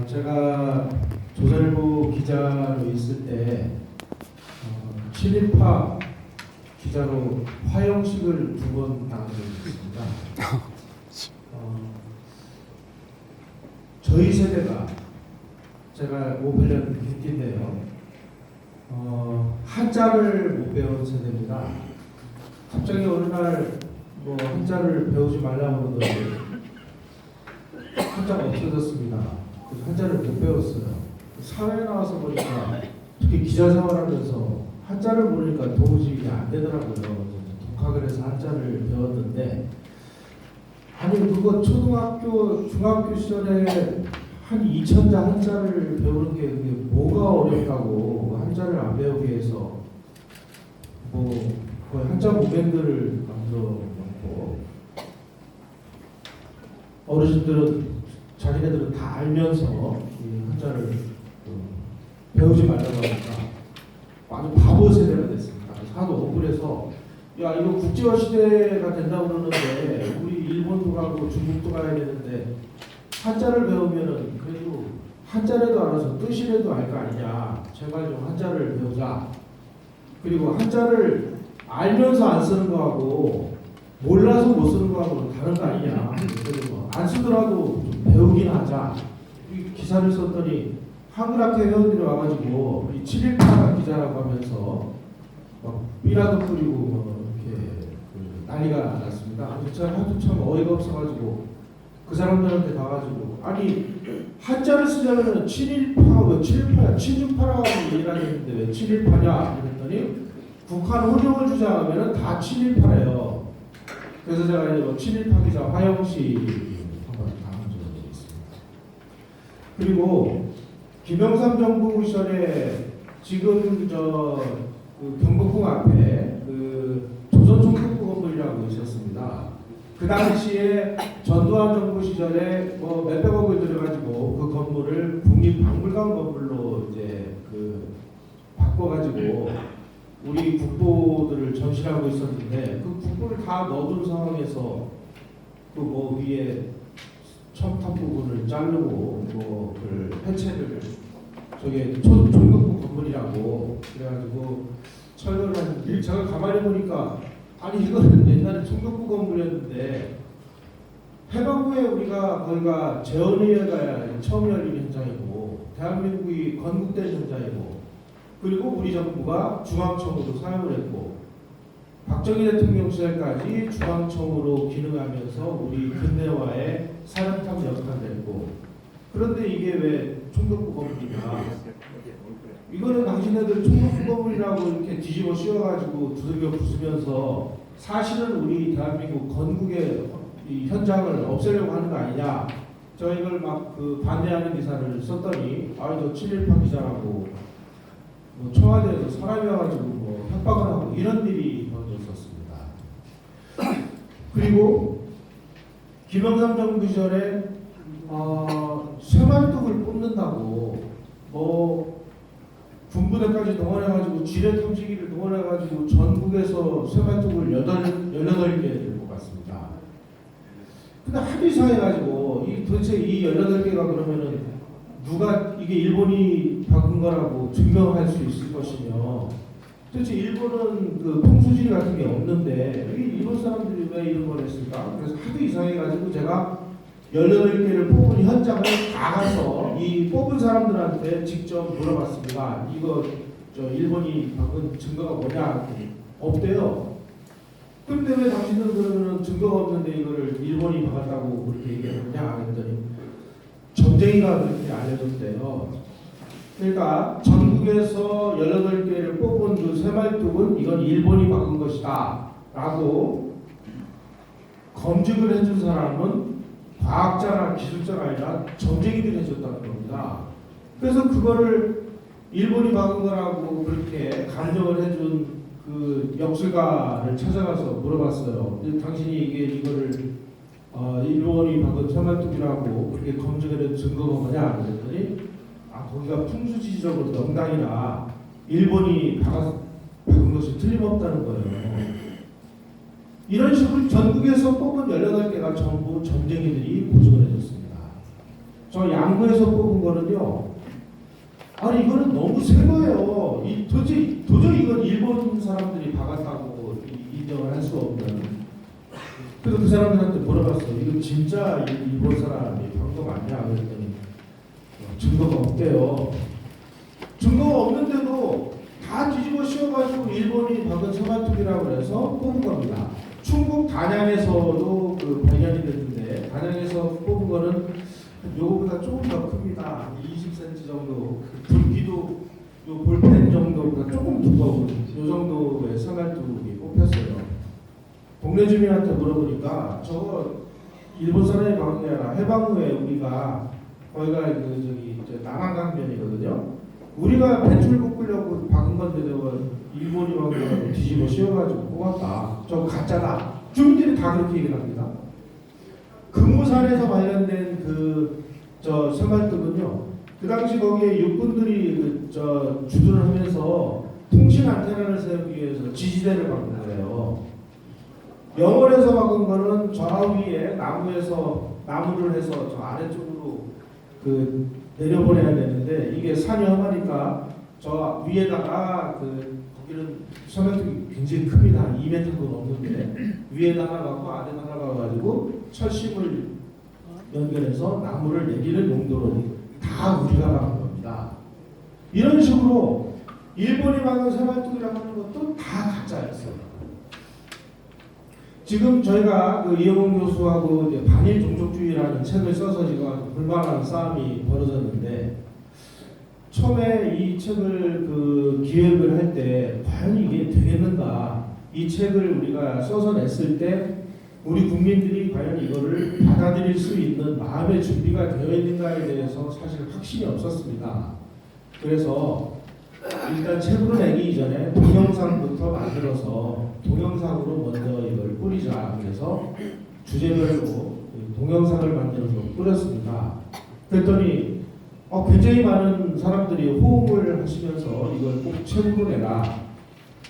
제가 조선일보 기자로 있을 때 친일파 기자로 화형식을 2번 당한 적이 있습니다. 저희 세대가 제가 5~8년 됐긴데요. 한자를 못 배운 세대입니다. 갑자기 어느 날 뭐 한자를 배우지 말라고 그러더니 한자가 없어졌습니다. 그래서 한자를 못 배웠어요. 사회에 나와서 보니까 특히 기자 생활하면서 한자를 모르니까 도무지 이게 안 되더라고요. 독학을 해서 한자를 배웠는데, 아니 그거 초등학교, 중학교 시절에 한 2,000자 한자를 배우는 게 그게 뭐가 어렵다고 한자를 안 배우게 해서 뭐 거의 한자 모멘들을 만들어 놓고 어르신들은 자기네들은 다 알면서 이 한자를 배우지 말라고 하니까 아주 바보 세대가 됐습니다. 하도 억울해서 야 이거 국제화 시대가 된다고 그러는데 우리 일본도 가고 중국도 가야 되는데 한자를 배우면은 그래도 한자라도 알아서 뜻이라도 알 거 아니냐. 제발 좀 한자를 배우자. 그리고 한자를 알면서 안 쓰는 거하고 몰라서 못 쓰는 거하고 다른 거 아니냐. 그래서 안 쓰더라도 좀 배우긴 하자. 이 기사를 썼더니 한글학회 회원들이 와가지고 이 친일파 기자라고 하면서 막 삐라도 뿌리고 뭐 이렇게 난리가 났습니다. 제가 하도 참 어이가 없어가지고 그 사람들한테 가가지고 아니 한자를 쓰려면 친일파 왜 친일파야 친중파라고 얘기를 했는데 왜 친일파냐 그랬더니 북한 호정을 주장하면 다 친일파래요. 그래서 제가 이제 뭐 친일파 기자 화영씨 한번 당한 적이 있습니다. 그리고 김영삼 정부 시절에 지금 그 경복궁 앞에 그 조선총독부 건물이라고 있었습니다. 그 당시에 전두환 정부 시절에 뭐 몇백억을 들여가지고 그 건물을 국립박물관 건물로 이제 그 바꿔가지고 우리 국보들을 전시하고 있었는데 그 국보를 다 넣어둔 상황에서 그 뭐 위에 첨탑 부분을 자르고 뭐 그 해체를 저게 총독부 건물이라고 그래가지고 철거를 했는데 제가 가만히 보니까 아니 이거는 옛날에 총독부 건물이었는데 해방 후에 우리가 거기가 재헌의회가 처음 열린 현장이고 대한민국이 건국된 현장이고 그리고 우리 정부가 중앙청으로 사용을 했고 박정희 대통령 시절까지 중앙청으로 기능하면서 우리 근대화의 사령탑 역할을 했고 그런데 이게 왜 총독부 건물이냐 이거는 당신네들 총독부 건물이라고 이렇게 뒤집어 씌워가지고 두들겨 부수면서 사실은 우리 대한민국 건국의 이 현장을 없애려고 하는 거 아니냐 저 이걸 막 그 반대하는 기사를 썼더니 저 친일파 기자라고 뭐 청와대에서 사람이 와가지고 뭐 협박을 하고 이런 일이 벌어졌었습니다. 그리고 김영삼 정부 시절에 쇠말뚝을 뽑는다고 뭐 군부대까지 동원해가지고 지뢰 탐지기를 동원해가지고 전국에서 쇠말뚝을 18개 뽑았습니다. 근데 하도 이상해가지고 도대체 이 18개가 그러면은 누가 이게 일본이 박은 거라고 증명할 수 있을 것이며 도대체 일본은 그 풍수지리 같은 게 없는데 이 일본 사람들이 왜 이런 걸 했을까? 그래서 하도 이상해가지고 제가 18개를 뽑은 현장을 다 가서 이 뽑은 사람들한테 직접 물어봤습니다. 이거 일본이 박은 증거가 뭐냐? 없대요. 근데 왜 당신들은 그러면 증거가 없는데 이거를 일본이 박았다고 그렇게 얘기하느냐? 그랬더니 점쟁이가 그렇게 알려줬대요. 그러니까 전국에서 18개를 뽑은 그 쇠말뚝은 이건 일본이 박은 것이다 라고 검증을 해준 사람은 과학자나 기술자가 아니라 점쟁이들이 해줬다는 겁니다. 그래서 그거를 일본이 박은 거라고 그렇게 감정을 해준 그 역술가를 찾아가서 물어봤어요. 당신이 이거를 일본이 박은 쇠말뚝이라고 그렇게 검증해낸 증거가 뭐냐 그랬더니 거기가 풍수지리적으로 명당이나 일본이 박은 것이 틀림없다는 거예요. 이런 식으로 전국에서 뽑은 18개가 전부 점쟁이들이 보증을 해줬습니다. 저 양구에서 뽑은 거는요. 아니 이거는 너무 새 거예요. 도저히 이건 일본 사람들이 박았다고 인정을 할 수가 없는. 그래서 그 사람들한테 물어봤어. 이거 진짜 일본 사람이 박은 거 맞냐? 그랬더니 증거가 없대요. 증거가 없는데도 다 뒤집어 씌워가지고 일본이 박은 세마토기라고 해서 뽑은 겁니다. 충북 단양에서도 그 발견이 됐는데 단양에서 뽑은 거는 요거보다 조금 더 큽니다. 20cm 정도. 굵기도 요 볼펜 정도보다 조금 두꺼운 요 정도의 세마토기 뽑혔어요. 동네 주민한테 물어보니까 저거 일본 사람이 박은 게 아니라 해방 후에 우리가 거기가 남한강변이거든요. 우리가 배추를 볶으려고 박은 건데 일본이 박은 뒤집어 씌워가지고 뽑았다. 저거 가짜다. 주민들이 다 그렇게 얘기를 합니다. 금우산에서 발견된 저 세마토는요. 그 당시 거기에 육군들이 주둔을 하면서 통신 안테나를 세우기 위해서 지지대를 박은 거예요. 영월에서 박은 거는 저 위에 나무를 해서 저 아래쪽으로 내려보내야 되는데 이게 산이 험하니까 저 위에다가 거기는 세마토기 굉장히 큽니다. 한 2m도 넘는데 위에다 하나 박고 아래다 하나 박아가지고 철심을 연결해서 나무를 내리는 용도로 다 우리가 박은 겁니다. 이런 식으로 일본이 박은 세마토기라고 하는 것도 다 가짜였어요. 지금 저희가 이영훈 교수하고 반일 종족주의라는 책을 써서 지금 불만한 싸움이 벌어졌는데 처음에 이 책을 기획을 할 때 과연 이게 되겠는가? 이 책을 우리가 써서 냈을 때 우리 국민들이 과연 이거를 받아들일 수 있는 마음의 준비가 되어 있는가에 대해서 사실 확신이 없었습니다. 그래서 일단 책으로 내기 이전에 동영상부터 만들어서 동영상으로 먼저 이걸 뿌리자. 그래서 주제별로 동영상을 만들어서 뿌렸습니다. 그랬더니 굉장히 많은 사람들이 호응을 하시면서 이걸 꼭 책으로 내라.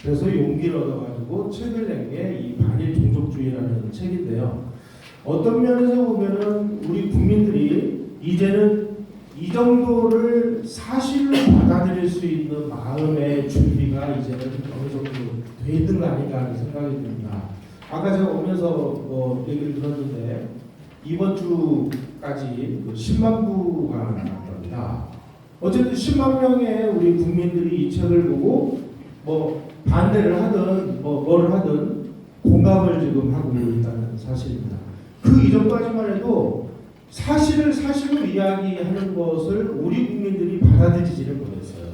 그래서 용기를 얻어가지고 책을 낸 게 이 반일 종족주의라는 책인데요. 어떤 면에서 보면은 우리 국민들이 이제는 이 정도를 사실로 받아들일 수 있는 마음의 준비가 이제는 어느 정도 돼 있는 거 아닌가 하는 생각이 듭니다. 아까 제가 오면서 얘기를 들었는데 이번 주까지 10만 부가 나왔답니다. 어쨌든 10만 명의 우리 국민들이 이 책을 보고 반대를 하든 뭐를 하든 공감을 지금 하고 있다는 사실입니다. 그 이전까지만 해도 사실을 사실로 이야기하는 것을 우리 국민들이 받아들이지를 못했어요.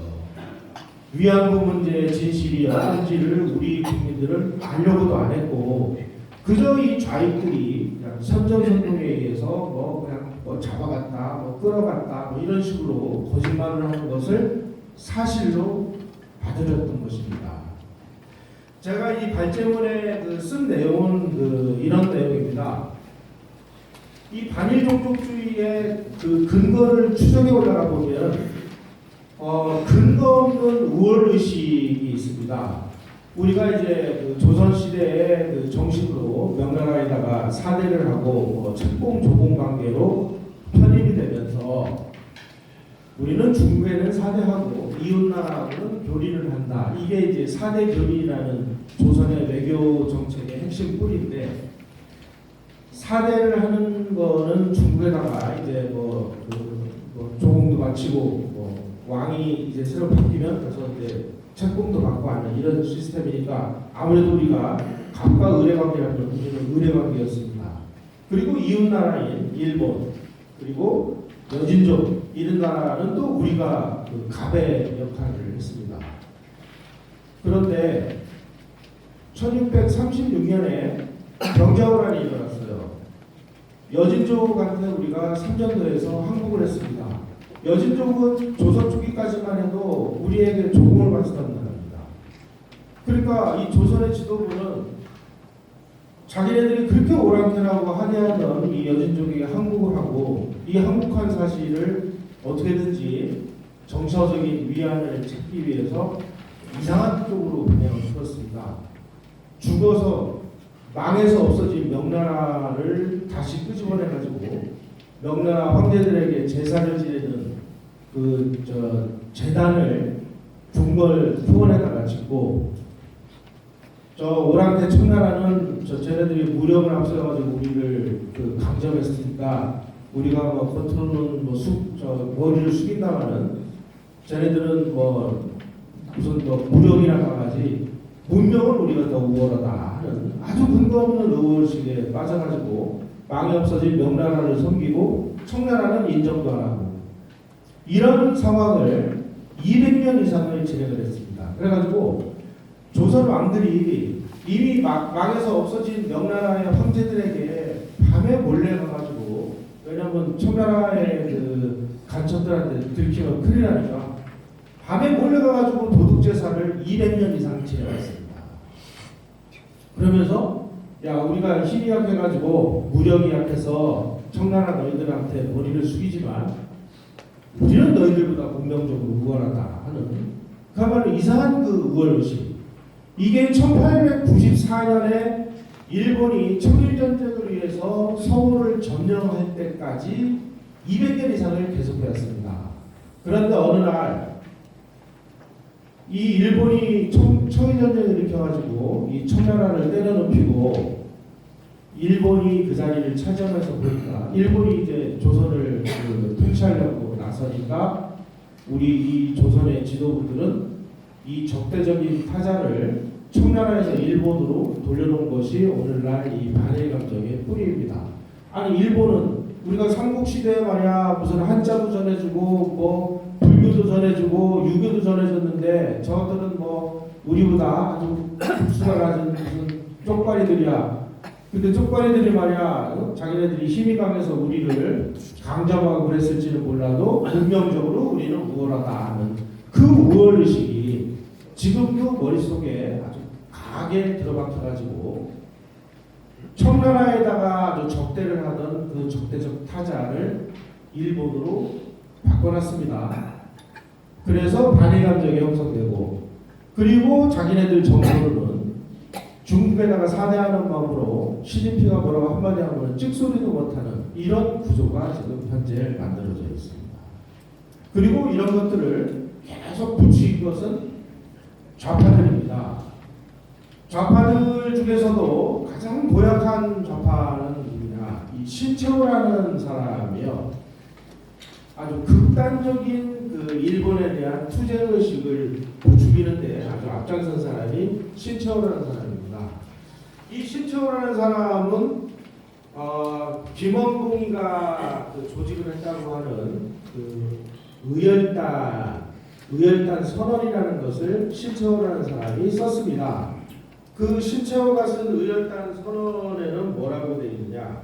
위안부 문제의 진실이 어떤지를 우리 국민들은 알려고도 안 했고 그저 이 좌익들이 그냥 선전선동에 의해서 그냥 잡아갔다, 끌어갔다 이런 식으로 거짓말을 하는 것을 사실로 받아들였던 것입니다. 제가 이 발제문에 쓴 내용은 이런 내용입니다. 이 반일 종족주의의 근거를 추적해 올라가 보면 근거 없는 우월 의식이 있습니다. 우리가 이제 조선 시대의 정식으로 명나라에다가 사대를 하고 책봉 조공 관계로 편입이 되면서 우리는 중국에는 사대하고 이웃나라하고는 교리를 한다. 이게 이제 사대 교리라는 조선의 외교 정책의 핵심 뿌리인데. 사대를 하는 거는 중국에다가 이제 조공도 바치고 왕이 이제 새로 바뀌면 그래서 이제 책봉도 받고 하는 이런 시스템이니까 아무래도 우리가 갑과 을의 관계라면 우리는 을의 관계였습니다. 그리고 이웃 나라인 일본 그리고 여진족 이런 나라는 또 우리가 갑의 역할을 했습니다. 그런데 1636년에 병자호란이 일어났어요. 여진족한테 우리가 삼전도에서 항복을 했습니다. 여진족은 조선 초기까지만 해도 우리에게 조공을 받았던 나라입니다. 그러니까 이 조선의 지도부는 자기네들이 그렇게 오랑캐라고 하대하던 이 여진족에게 항복을 하고 이 항복한 사실을 어떻게든지 정서적인 위안을 찾기 위해서 이상한 쪽으로 방향을 틀었습니다. 죽어서 망해서 없어진 명나라를 다시 끄집어내가지고 명나라 황제들에게 제사를 지내는 재단을 궁궐 표원에다가 짓고 오랑캐 청나라는 쟤네들이 무력을 앞세워가지고 우리를 강점했으니까 우리가 뭐 겉으로는 머리를 숙인다마는 쟤네들은 무슨 무력이나 강하지 문명은 우리가 더 우월하다 하는 아주 근거 없는 의혹식에 빠져가지고 망이 없어진 명나라를 섬기고 청나라는 인정도 안 하고 이런 상황을 200년 이상을 진행을 했습니다. 그래가지고 조선 왕들이 이미 망해서 없어진 명나라의 황제들에게 밤에 몰래 가가지고 왜냐면 청나라의 간첩들한테 들키면 큰일 나니까 밤에 몰래 가가지고 도둑제사를 200년 이상 진행했습니다. 그러면서 야 우리가 힘이 약해가지고 무력이 약해서 청나라 너희들한테 머리를 숙이지만 우리는 너희들보다 분명적으로 우월하다 하는 그야말로 이상한 우월의식. 이게 1894년에 일본이 청일전쟁을 위해서 서울을 점령할 때까지 200년 이상을 계속해왔습니다. 그런데 어느 날 이 일본이 청일전쟁을 일으켜가지고 이 청나라를 때려눕히고 일본이 그 자리를 차지하면서 보니까 일본이 이제 조선을 통치하려고 나서니까 우리 이 조선의 지도부들은 이 적대적인 타자를 청나라에서 일본으로 돌려놓은 것이 오늘날 이 반일 감정의 뿌리입니다. 아니 일본은 우리가 삼국시대에 말이야 무슨 한자도 전해주고 불교도 전해주고 유교도 전해줬는데 저들은 우리보다 아주 국수가 낮은 무슨 쪽발이들이야. 근데 쪽발이들이 말이야 자기네들이 힘이 강해서 우리를 강점하고 그랬을지는 몰라도 분명적으로 우리는 우월하다 하는 그 우월의식이 지금도 머릿속에 아주 강하게 들어박혀가지고 청나라에다가 아주 적대를 하던 그 적대적 타자를 일본으로 바꿔놨습니다. 그래서 반일 감정이 형성되고 그리고 자기네들 정부로는 중국에다가 사대하는 마음으로 시진핑가 뭐라고 한마디 하면 찍소리도 못하는 이런 구조가 지금 현재 만들어져 있습니다. 그리고 이런 것들을 계속 부추긴 것은 좌파들입니다. 좌파들 중에서도 가장 고약한 좌파는 누구냐? 이 신채호라는 사람이요. 아주 극단적인 일본에 대한 투쟁 의식을 부추기는데 아주 앞장선 사람이 신채호라는 사람입니다. 이 신채호라는 사람은 김원봉이가 조직을 했다고 하는 의열단 선언이라는 것을 신채호라는 사람이 썼습니다. 그 신채호가 쓴 의열단 선언에는 뭐라고 되어 있느냐?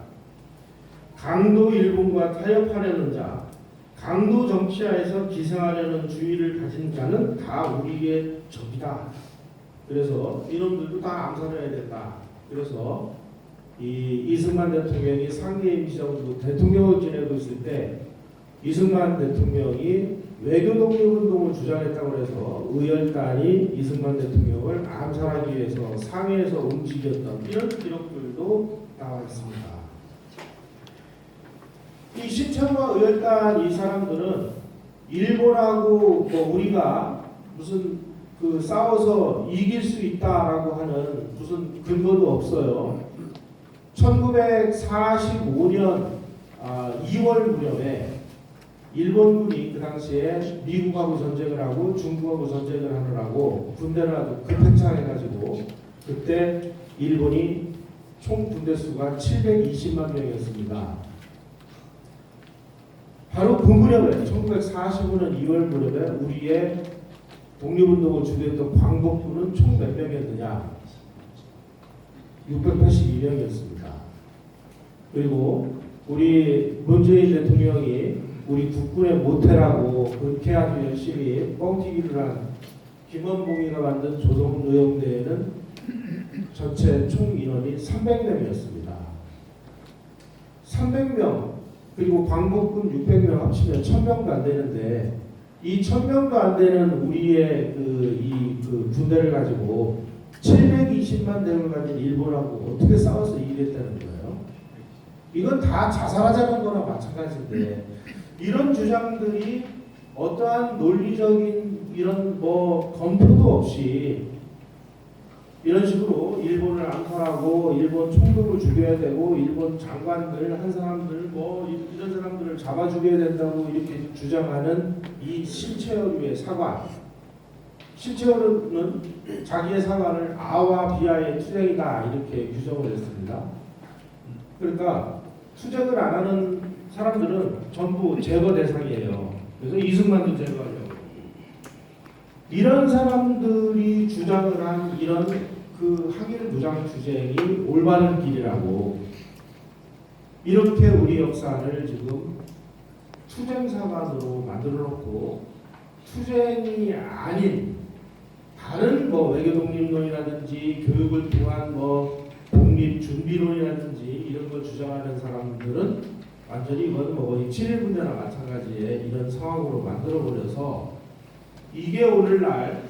강도 일본과 타협하려는 자, 강도 정치하에서 기생하려는 주의를 가진 자는 다 우리의 적이다. 그래서 이놈들도 다 암살해야 된다. 그래서 이승만 대통령이 상계 임시정부 대통령을 지내고 있을 때 이승만 대통령이 외교 독립운동을 주장했다고 해서 의열단이 이승만 대통령을 암살하기 위해서 상해에서 움직였던 이런 기록들도 나와 있습니다. 이 신채호와 의열단 이 사람들은 일본하고 우리가 무슨 싸워서 이길 수 있다라고 하는 무슨 근거도 없어요. 1945년 2월 무렵에 일본군이 그 당시에 미국하고 전쟁을 하고 중국하고 전쟁을 하느라고 군대를 아주 급행창해가지고 그때 일본이 총 군대 수가 720만 명이었습니다. 바로 그 무렵에 1945년 2월 무렵에 우리의 독립운동을 주도했던 광복군은 총 몇 명이었느냐? 682명이었습니다. 그리고 우리 문재인 대통령이 우리 국군의 모태라고 그렇게 아주 열심히 뻥튀기를 한 김원봉이가 만든 조선의용대에는 전체 총 인원이 300명이었습니다. 300명 그리고 광복군 600명 합치면 1000명도 안 되는데 이 1000명도 안 되는 우리의 군대를 가지고 720만 대를 가진 일본하고 어떻게 싸워서 이겼다는 거예요? 이건 다 자살하자는 거나 마찬가지인데 이런 주장들이 어떠한 논리적인 이런 뭐 검토도 없이 이런 식으로 일본을 앙탈하고 일본 총독을 죽여야 되고 일본 장관들 한 사람들 뭐 이런 사람들을 잡아 죽여야 된다고 이렇게 주장하는 이 실체어류의 사관, 실체어류는 자기의 사관을 아와 비아의 투쟁이다 이렇게 규정을 했습니다. 그러니까 투쟁을 안 하는 사람들은 전부 제거 대상이에요. 그래서 이승만도 제거하려고. 이런 사람들이 주장을 한 이런 그 항일 무장 투쟁이 올바른 길이라고 이렇게 우리 역사를 지금 투쟁 사관으로 만들어 놓고 투쟁이 아닌 다른 뭐 외교 독립론이라든지 교육을 통한 뭐 독립 준비론이라든지 이런 걸 주장하는 사람들은 완전히 이건 뭐 거의 7.1군대나 마찬가지의 이런 상황으로 만들어 버려서 이게 오늘날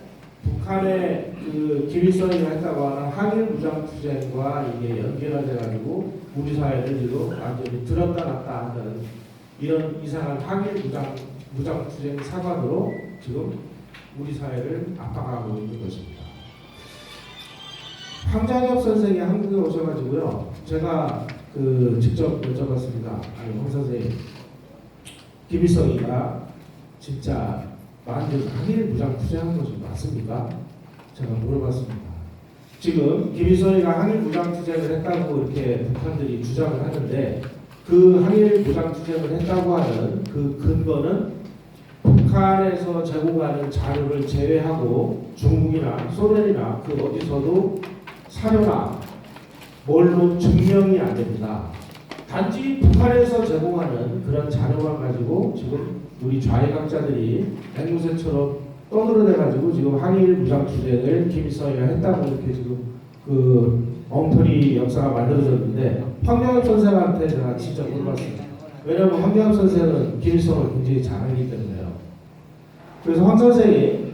북한의 그 김일성이 했다고 하는 항일 무장 투쟁과 이게 연계가 돼가지고 우리 사회를 지금 완전히 들었다 놨다 하는 이런 이상한 항일 무장 투쟁 사관으로 지금 우리 사회를 압박하고 있는 것입니다. 황장엽 선생이 한국에 오셔가지고요, 제가 그 직접 여쭤봤습니다. 아니 황 선생님, 김일성이가 진짜 만주에서 항일 무장 투쟁한 것이 맞습니까? 제가 물어봤습니다. 지금 김일성이가 항일 무장 투쟁을 했다고 이렇게 북한들이 주장을 하는데 그 항일 무장 투쟁을 했다고 하는 그 근거는 북한에서 제공하는 자료를 제외하고 중국이나 소련이나 그 어디서도 사료나 뭘로 증명이 안 됩니다. 단지 북한에서 제공하는 그런 자료만 가지고 지금 우리 좌익학자들이 앵무새처럼 떠들어대가지고 지금 항일 무장 투쟁을 김일성이가 했다고 이렇게 지금 그 엉터리 역사가 만들어졌는데 황정엽 선생한테 제가 진짜 물어봤습니다. 왜냐하면 황정엽 선생은 김일성을 굉장히 잘 알기 때문에요. 그래서 황 선생이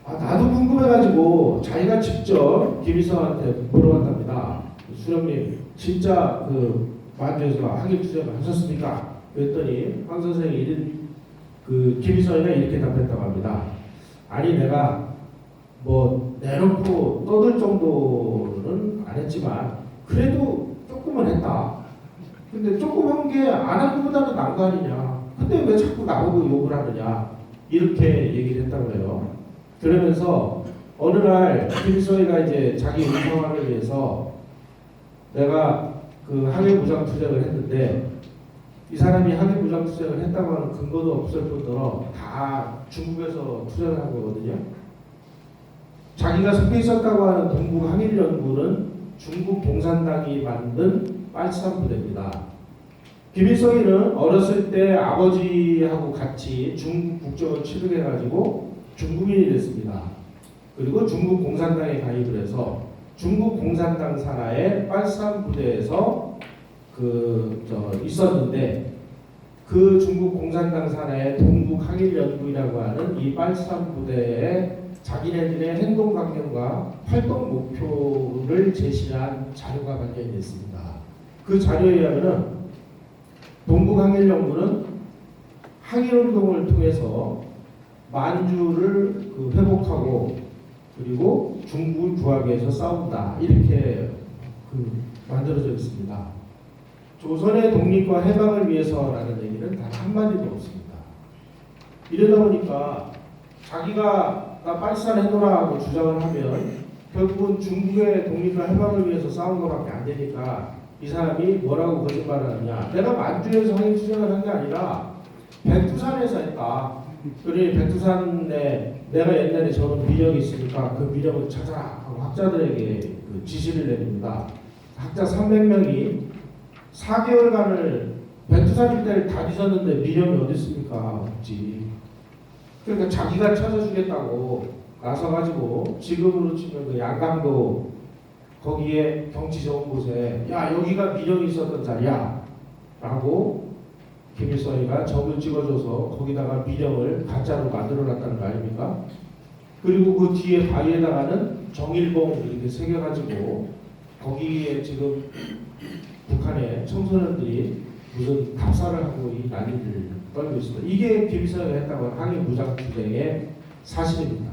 나도 궁금해가지고 자기가 직접 김일성한테 물어봤답니다. 수령님 진짜 그 만주에서 항일 투쟁을 하셨습니까? 그랬더니 황 선생이 그 김일성이가 이렇게 답했다고 합니다. 아니 내가 뭐 내놓고 떠들 정도는 안 했지만 그래도 조금은 했다. 근데 조금 한 게 안 한 것보다는 나은 거 아니냐. 근데 왜 자꾸 나보고 욕을 하느냐. 이렇게 얘기를 했다고 해요. 그러면서 어느 날 김일성이가 이제 자기 의상화를 위해서 내가 그 항일 무장 투쟁을 했는데 이 사람이 항일 무장 투쟁을 했다고 하는 근거도 없을 뿐더러 다 중국에서 투쟁을 한 거거든요. 자기가 속해 있었다고 하는 동북 항일연구는 중국 공산당이 만든 빨치산 부대입니다. 김일성이는 어렸을 때 아버지하고 같이 중국 국적을 취득해가지고 중국인이 됐습니다. 그리고 중국 공산당에 가입을 해서 중국 공산당 산하의 빨치산 부대에서 있었는데 그 중국 공산당 산하의 동북 항일연구이라고 하는 이 빨치산 부대에 자기네들의 행동 강령과 활동 목표를 제시한 자료가 발견이 됐습니다. 그 자료에 의하면 동북 항일연구는 항일운동을 통해서 만주를 회복하고 그리고 중국을 구하기 위해서 싸운다 이렇게 만들어져 있습니다. 조선의 독립과 해방을 위해서라는 얘기는 단 한마디도 없습니다. 이러다 보니까 자기가 나 빨치산 해놓으라 하고 주장을 하면 결국은 중국의 독립과 해방을 위해서 싸운 것밖에 안 되니까 이 사람이 뭐라고 거짓말을 하느냐. 내가 만주에서 항일 투쟁을 한 게 아니라 백두산에서 했다. 그래 백두산에 내가 옛날에 저는 미령이 있으니까 그 미령을 찾아라 하고 학자들에게 그 지시를 내립니다. 학자 300명이 4개월간을 백두산 일대를 다 뒤졌는데 미령이 어디 있습니까? 없지. 그러니까 자기가 찾아주겠다고 나서가지고 지금으로 치면 그 양강도 거기에 경치 좋은 곳에 야 여기가 미령이 있었던 자리야 라고 김일성이가 점을 찍어줘서 거기다가 미령을 가짜로 만들어놨다는 거 아닙니까? 그리고 그 뒤에 바위에다가는 정일봉 이렇게 새겨가지고 거기에 지금 북한의 청소년들이 무슨 답사를 하고 이 난리를 떨고 있습니다. 이게 김일성이 했다고 하는 항일 무장 투쟁의 사실입니다.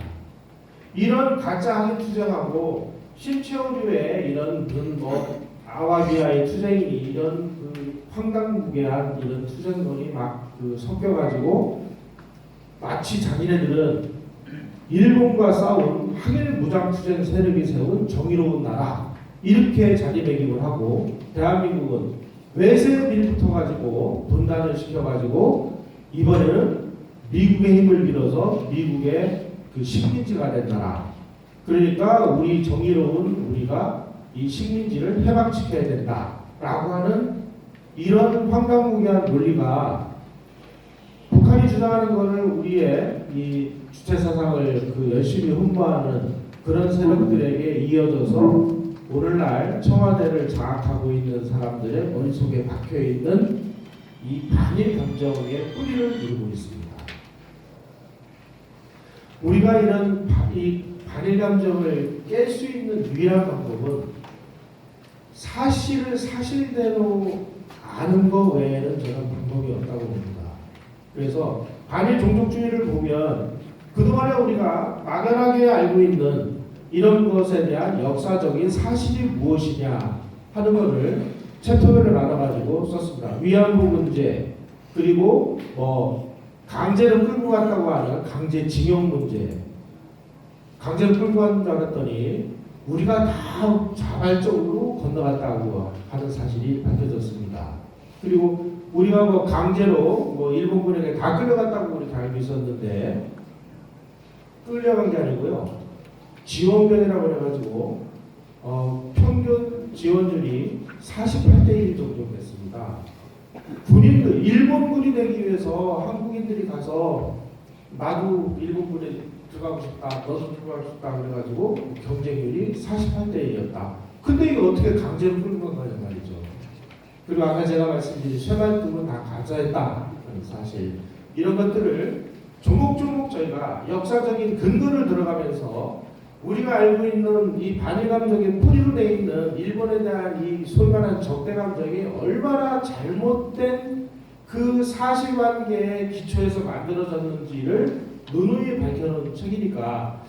이런 가짜 항일 투쟁하고 신체오류의 이런 무슨 뭐 아와비아의 투쟁이 이런 그 황당무계한 이런 투쟁론이 막 그 섞여가지고 마치 자기네들은 일본과 싸운 항일 무장 투쟁 세력이 세운 정의로운 나라 이렇게 자리매김을 하고 대한민국은 외세 밀부터 가지고 분단을 시켜가지고 이번에는 미국의 힘을 빌어서 미국의 그 식민지가 된 나라. 그러니까 우리 정의로운 우리가 이 식민지를 해방시켜야 된다라고 하는 이런 황당무계한 논리가 북한이 주장하는 것을 우리의 이 주체 사상을 그 열심히 hun무하는 그런 세력들에게 이어져서 오늘날 청와대를 장악하고 있는 사람들의 머릿속에 박혀 있는 이 반일 감정의 뿌리를 이루고 있습니다. 우리가 이런 이 반일 감정을 깰 수 있는 유일한 방법은 사실을 사실대로 아는 것 외에는 저는 방법이 없다고 봅니다. 그래서 반일 종족주의를 보면 그동안에 우리가 막연하게 알고 있는 이런 것에 대한 역사적인 사실이 무엇이냐 하는 것을 챕터별로 나눠가지고 썼습니다. 위안부 문제, 그리고 뭐 강제로 끌고 갔다고 하는 강제징용 문제. 강제로 끌고 간 줄 알았더니 우리가 다 자발적으로 건너갔다고 하는 사실이 밝혀졌습니다. 그리고 우리가 뭐 강제로 뭐 일본군에게 다 끌려갔다고 우리 알고 있었는데 끌려간 게 아니고요. 지원병이라고 해가지고 평균 지원율이 48대 1 정도 됐습니다. 군인들, 일본군이 되기 위해서 한국인들이 가서 나도 일본군에 들어가고 싶다, 너도 들어가고 싶다 그래가지고 경쟁률이 48대 1이었다. 근데 이거 어떻게 강제로 끌고 간 거냐 말이죠. 그리고 아까 제가 말씀드린 쇠발톱은 다 가짜였다. 사실 이런 것들을 조목조목 저희가 역사적인 근거를 들어가면서 우리가 알고 있는 이 반일 감정의 뿌리로 되어 있는 일본에 대한 이 소위 말하는 적대 감정이 얼마나 잘못된 그 사실관계의 기초에서 만들어졌는지를 누누이 밝혀놓은 책이니까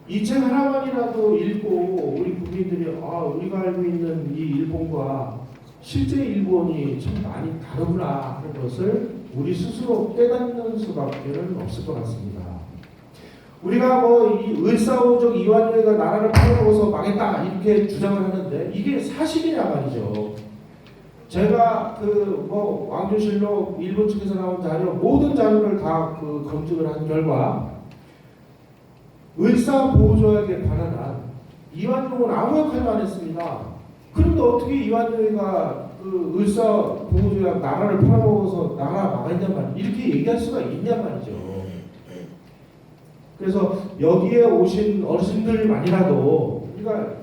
이 책 하나만이라도 읽고 우리 국민들이 우리가 알고 있는 이 일본과 실제 일본이 참 많이 다르구나 하는 것을 우리 스스로 깨닫는 수밖에 없을 것 같습니다. 우리가 뭐 이 을사오적 이완용이가 나라를 팔아먹어서 망했다 이렇게 주장을 하는데 이게 사실이냐 말이죠. 제가 그 뭐 왕조실록 일본 측에서 나온 자료 모든 자료를 다 그 검증을 한 결과 을사보호조약에 반환한 이완용은 아무 역할도 안 했습니다. 그런데 어떻게 이완용이가 그 을사보호조약 나라를 팔아먹어서 나라 망했냔 말이에요. 이렇게 얘기할 수가 있냔 말이죠. 그래서 여기에 오신 어르신들만이라도 우리가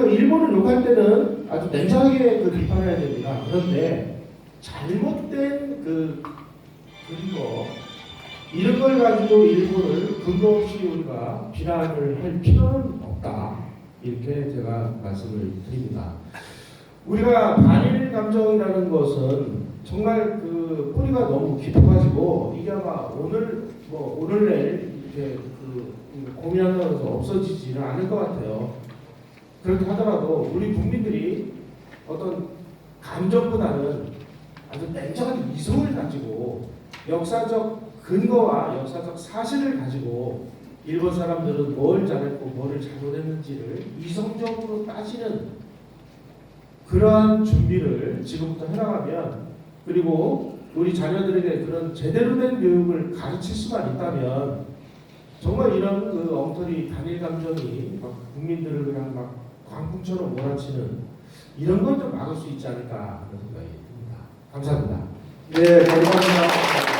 일본을 욕할 때는 아주 냉정하게 그 비판해야 됩니다. 그런데 잘못된 그 근거 이런 걸 가지고 일본을 근거 없이 우리가 비난을 할 필요는 없다. 이렇게 제가 말씀을 드립니다. 우리가 반일 감정이라는 것은 정말 그 뿌리가 너무 깊어가지고 이게 아마 오늘 내일 이렇게 그 고민하면서 없어지지는 않을 것 같아요. 그렇게 하더라도 우리 국민들이 어떤 감정보다는 아주 냉정한 이성을 가지고 역사적 근거와 역사적 사실을 가지고 일본 사람들은 뭘 잘했고 뭐를 잘못했는지를 이성적으로 따지는 그러한 준비를 지금부터 해나가면, 그리고 우리 자녀들에게 그런 제대로 된 교육을 가르칠 수만 있다면 정말 이런 그 엉터리 반일 감정이 막 국민들을 그냥 막 광풍처럼 몰아치는 이런 건 좀 막을 수 있지 않을까 하는 생각이 듭니다. 감사합니다. 네, 감사합니다.